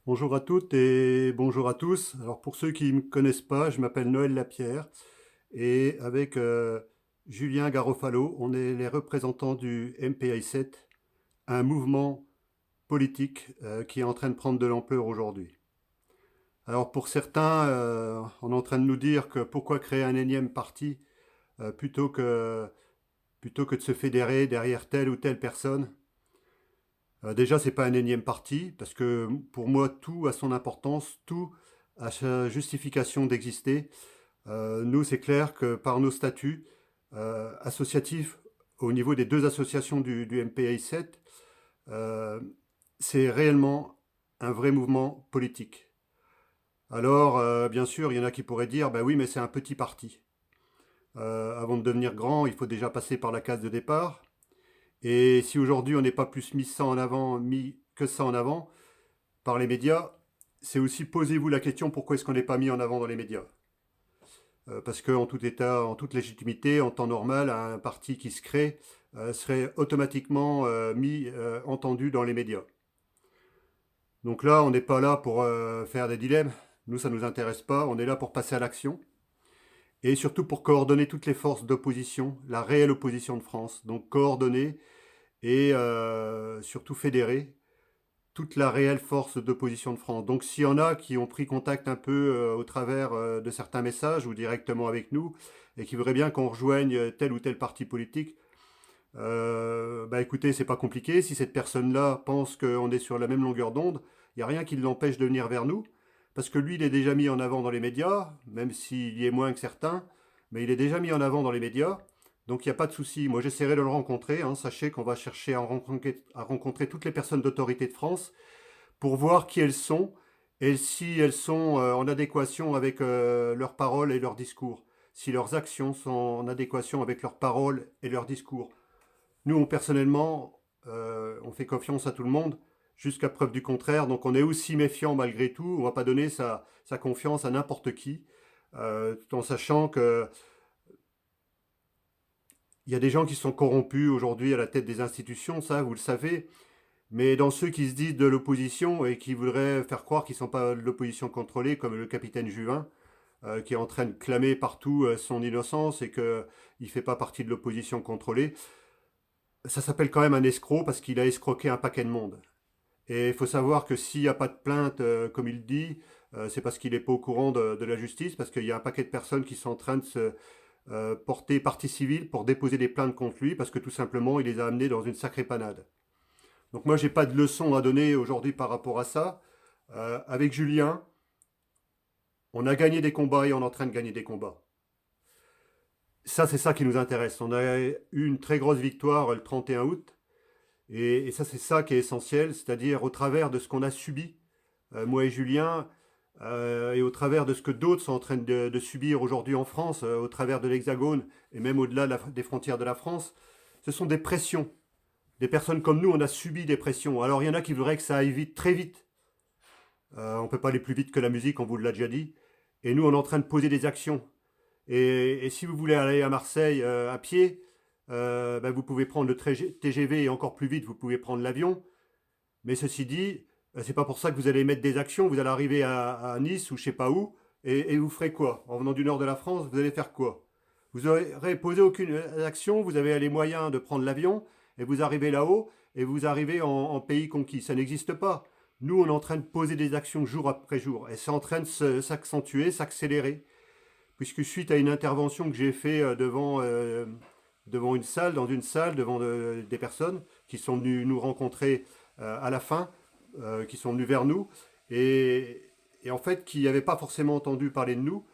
Bonjour à toutes et bonjour à tous. Alors pour ceux qui ne me connaissent pas, je m'appelle Noël Lapierre et avec Julien Garofalo, on est les représentants du MPI7, un mouvement politique qui est en train de prendre de l'ampleur aujourd'hui. Alors pour certains, on est en train de nous dire que pourquoi créer un énième parti euh, plutôt que, plutôt que de se fédérer derrière telle ou telle personne. Déjà, c'est pas un énième parti, parce que pour moi, tout a son importance, tout a sa justification d'exister. Nous, c'est clair que par nos statuts associatifs, au niveau des deux associations du MPI7, euh, c'est réellement un vrai mouvement politique. Alors, bien sûr, il y en a qui pourraient dire, bah oui, mais c'est un petit parti. Avant de devenir grand, il faut déjà passer par la case de départ. Et si aujourd'hui on n'est pas plus mis ça en avant, mis que ça en avant, par les médias, c'est aussi posez-vous la question pourquoi est-ce qu'on n'est pas mis en avant dans les médias. Parce qu'en tout état, en toute légitimité, en temps normal, un parti qui se crée serait automatiquement entendu dans les médias. Donc là, on n'est pas là pour faire des dilemmes. Nous, ça ne nous intéresse pas. On est là pour passer à l'action. Et surtout pour coordonner toutes les forces d'opposition, la réelle opposition de France. Donc coordonner et surtout fédérer toute la réelle force d'opposition de France. Donc s'il y en a qui ont pris contact un peu au travers de certains messages ou directement avec nous et qui voudraient bien qu'on rejoigne tel ou tel parti politique, bah écoutez, c'est pas compliqué. Si cette personne-là pense qu'on est sur la même longueur d'onde, il n'y a rien qui l'empêche de venir vers nous. Parce que lui, il est déjà mis en avant dans les médias, même s'il y est moins que certains, mais il est déjà mis en avant dans les médias. Donc il n'y a pas de souci. Moi, j'essaierai de le rencontrer, hein. Sachez qu'on va chercher à rencontrer toutes les personnes d'autorité de France pour voir qui elles sont et si elles sont en adéquation avec leurs paroles et leurs discours. Si leurs actions sont en adéquation avec leurs paroles et leurs discours. Nous, personnellement, on fait confiance à tout le monde jusqu'à preuve du contraire. Donc on est aussi méfiant malgré tout. On ne va pas donner sa confiance à n'importe qui, tout en sachant que il y a des gens qui sont corrompus aujourd'hui à la tête des institutions, ça vous le savez. Mais dans ceux qui se disent de l'opposition et qui voudraient faire croire qu'ils ne sont pas de l'opposition contrôlée, comme le capitaine Juvin, qui est en train de clamer partout son innocence et qu'il ne fait pas partie de l'opposition contrôlée, ça s'appelle quand même un escroc parce qu'il a escroqué un paquet de monde. Et il faut savoir que s'il n'y a pas de plainte, comme il dit, c'est parce qu'il n'est pas au courant de la justice, parce qu'il y a un paquet de personnes qui sont en train de se porter partie civile pour déposer des plaintes contre lui, parce que tout simplement, il les a amenés dans une sacrée panade. Donc moi, j'ai pas de leçon à donner aujourd'hui par rapport à ça. Avec Julien, on a gagné des combats et on est en train de gagner des combats. Ça, c'est ça qui nous intéresse. On a eu une très grosse victoire le 31 août. Et ça, c'est ça qui est essentiel, c'est-à-dire au travers de ce qu'on a subi, moi et Julien, et au travers de ce que d'autres sont en train de subir aujourd'hui en France, au travers de l'Hexagone et même au-delà des frontières de la France, ce sont des pressions. Des personnes comme nous, on a subi des pressions. Alors il y en a qui voudraient que ça aille vite, très vite. On ne peut pas aller plus vite que la musique, on vous l'a déjà dit. Et nous, on est en train de poser des actions. Et si vous voulez aller à Marseille à pied, ben, vous pouvez prendre le TGV et encore plus vite, vous pouvez prendre l'avion. Mais ceci dit, c'est pas pour ça que vous allez mettre des actions. Vous allez arriver à Nice ou je sais pas où, et vous ferez quoi? En venant du nord de la France, vous allez faire quoi? Vous n'aurez posé aucune action, vous avez les moyens de prendre l'avion, et vous arrivez là-haut, et vous arrivez en pays conquis. Ça n'existe pas. Nous, on est en train de poser des actions jour après jour, et c'est en train de s'accentuer, s'accélérer. Puisque suite à une intervention que j'ai faite devant une salle, dans une salle, devant des personnes qui sont venues nous rencontrer à la fin, qui sont venues vers nous, et, et en fait qui n'avaient pas forcément entendu parler de nous,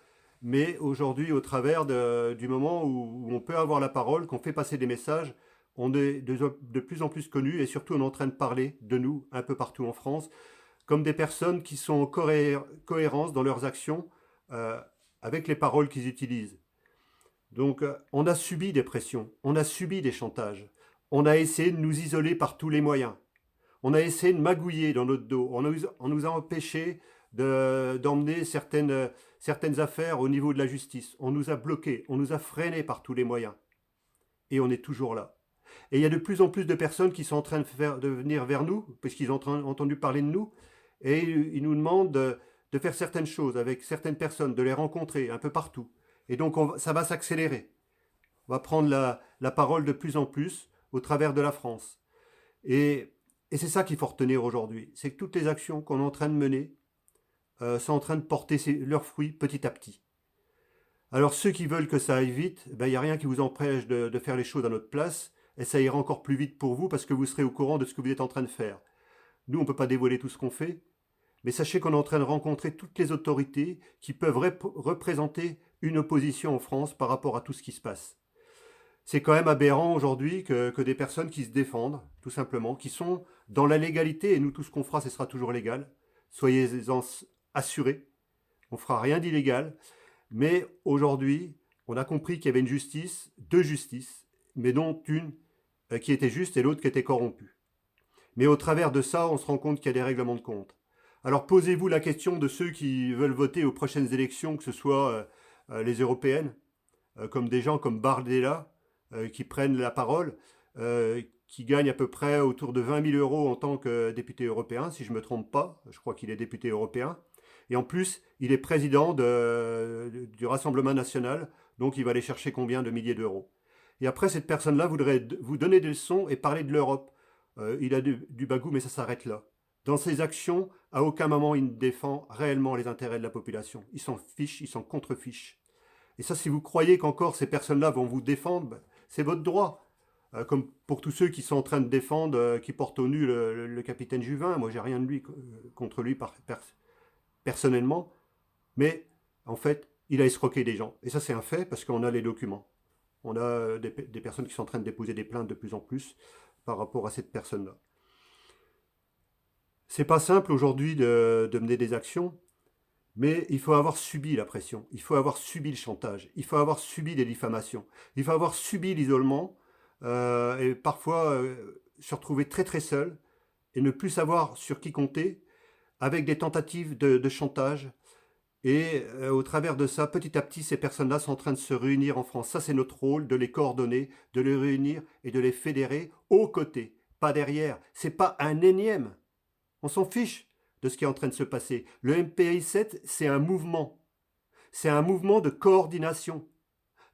mais aujourd'hui, au travers du moment où on peut avoir la parole, qu'on fait passer des messages, on est de plus en plus connus et surtout on est en train de parler de nous un peu partout en France, comme des personnes qui sont en cohérence dans leurs actions euh, avec les paroles qu'ils utilisent. Donc on a subi des pressions, on a subi des chantages, on a essayé de nous isoler par tous les moyens, on a essayé de magouiller dans notre dos, on nous a empêché d'emmener certaines affaires au niveau de la justice, on nous a bloqués, on nous a freinés par tous les moyens, et on est toujours là. Et il y a de plus en plus de personnes qui sont en train de venir vers nous, puisqu'ils ont entendu parler de nous, et ils nous demandent de faire certaines choses avec certaines personnes, de les rencontrer un peu partout. Et donc ça va s'accélérer. On va prendre la parole de plus en plus au travers de la France. Et c'est ça qu'il faut retenir aujourd'hui, c'est que toutes les actions qu'on est en train de mener sont en train de porter leurs fruits petit à petit. Alors ceux qui veulent que ça aille vite, il n'y a rien qui vous empêche de faire les choses à notre place, et ça ira encore plus vite pour vous parce que vous serez au courant de ce que vous êtes en train de faire. Nous, on ne peut pas dévoiler tout ce qu'on fait, mais sachez qu'on est en train de rencontrer toutes les autorités qui peuvent représenter une opposition en France par rapport à tout ce qui se passe. C'est quand même aberrant aujourd'hui que des personnes qui se défendent, tout simplement, qui sont dans la légalité, et nous, tout ce qu'on fera, ce sera toujours légal. Soyez-en assurés, on ne fera rien d'illégal. Mais aujourd'hui, on a compris qu'il y avait une justice, deux justices, mais dont une qui était juste et l'autre qui était corrompue. Mais au travers de ça, on se rend compte qu'il y a des règlements de compte. Alors posez-vous la question de ceux qui veulent voter aux prochaines élections, que ce soit les européennes, comme des gens comme Bardella, qui prennent la parole, qui gagnent à peu près autour de 20 000 € en tant que député européen, si je ne me trompe pas, je crois qu'il est député européen. Et en plus, il est président du Rassemblement national, donc il va aller chercher combien de milliers d'euros. Et après, cette personne-là voudrait vous donner des leçons et parler de l'Europe. Il a du bagou, mais ça s'arrête là. Dans ses actions, à aucun moment il ne défend réellement les intérêts de la population. Il s'en fiche, il s'en contrefiche. Et ça, si vous croyez qu'encore ces personnes-là vont vous défendre, c'est votre droit. Comme pour tous ceux qui sont en train de défendre, qui portent au nu le capitaine Juvin. Moi, j'ai rien de lui contre lui personnellement, mais en fait, il a escroqué des gens. Et ça, c'est un fait parce qu'on a les documents. On a des personnes qui sont en train de déposer des plaintes de plus en plus par rapport à cette personne-là. C'est pas simple aujourd'hui de mener des actions, mais il faut avoir subi la pression, il faut avoir subi le chantage, il faut avoir subi des diffamations, il faut avoir subi l'isolement, et parfois se retrouver très très seul et ne plus savoir sur qui compter, avec des tentatives de chantage. Et au travers de ça, petit à petit, ces personnes-là sont en train de se réunir en France. Ça, c'est notre rôle, de les coordonner, de les réunir et de les fédérer aux côtés, pas derrière. C'est pas un énième. On s'en fiche de ce qui est en train de se passer. Le MPI7, c'est un mouvement. C'est un mouvement de coordination,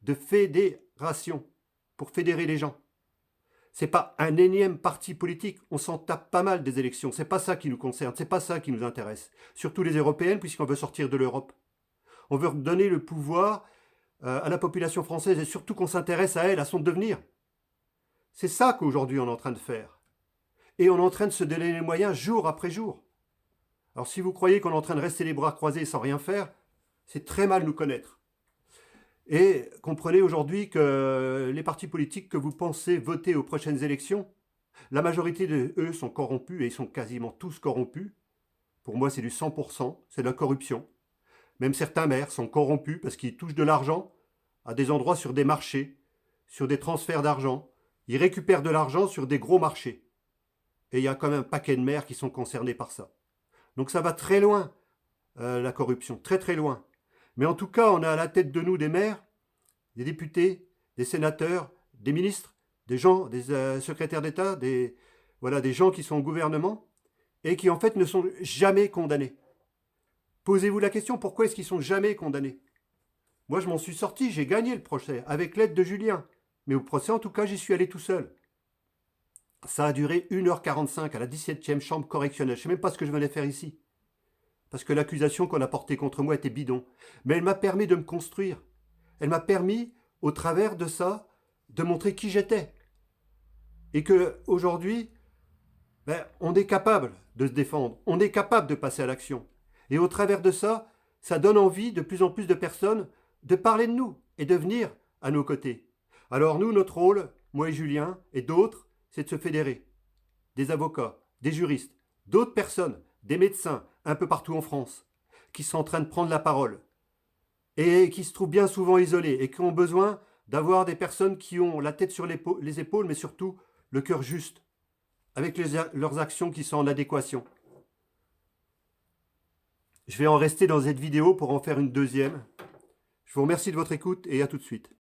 de fédération, pour fédérer les gens. C'est pas un énième parti politique. On s'en tape pas mal des élections. C'est pas ça qui nous concerne. C'est pas ça qui nous intéresse. Surtout les européennes, puisqu'on veut sortir de l'Europe. On veut donner le pouvoir à la population française et surtout qu'on s'intéresse à elle, à son devenir. C'est ça qu'aujourd'hui on est en train de faire. Et on est en train de se donner les moyens jour après jour. Alors si vous croyez qu'on est en train de rester les bras croisés sans rien faire, c'est très mal nous connaître. Et comprenez aujourd'hui que les partis politiques que vous pensez voter aux prochaines élections, la majorité d'eux sont corrompus, et ils sont quasiment tous corrompus. Pour moi, c'est du 100%, c'est de la corruption. Même certains maires sont corrompus parce qu'ils touchent de l'argent à des endroits sur des marchés, sur des transferts d'argent. Ils récupèrent de l'argent sur des gros marchés. Et il y a quand même un paquet de maires qui sont concernés par ça. Donc ça va très loin, la corruption, très très loin. Mais en tout cas, on a à la tête de nous des maires, des députés, des sénateurs, des ministres, des gens, des secrétaires d'État, des gens qui sont au gouvernement et qui en fait ne sont jamais condamnés. Posez-vous la question, pourquoi est-ce qu'ils sont jamais condamnés? Moi, je m'en suis sorti, j'ai gagné le procès, avec l'aide de Julien. Mais au procès, en tout cas, j'y suis allé tout seul. Ça a duré 1h45 à la 17e chambre correctionnelle. Je ne sais même pas ce que je venais faire ici. Parce que l'accusation qu'on a portée contre moi était bidon. Mais elle m'a permis de me construire. Elle m'a permis, au travers de ça, de montrer qui j'étais. Et qu'aujourd'hui, on est capable de se défendre. On est capable de passer à l'action. Et au travers de ça, ça donne envie de plus en plus de personnes de parler de nous et de venir à nos côtés. Alors nous, notre rôle, moi et Julien et d'autres, c'est de se fédérer. Des avocats, des juristes, d'autres personnes, des médecins, un peu partout en France, qui sont en train de prendre la parole et qui se trouvent bien souvent isolés et qui ont besoin d'avoir des personnes qui ont la tête sur les épaules, mais surtout le cœur juste, avec leurs actions qui sont en adéquation. Je vais en rester dans cette vidéo pour en faire une deuxième. Je vous remercie de votre écoute et à tout de suite.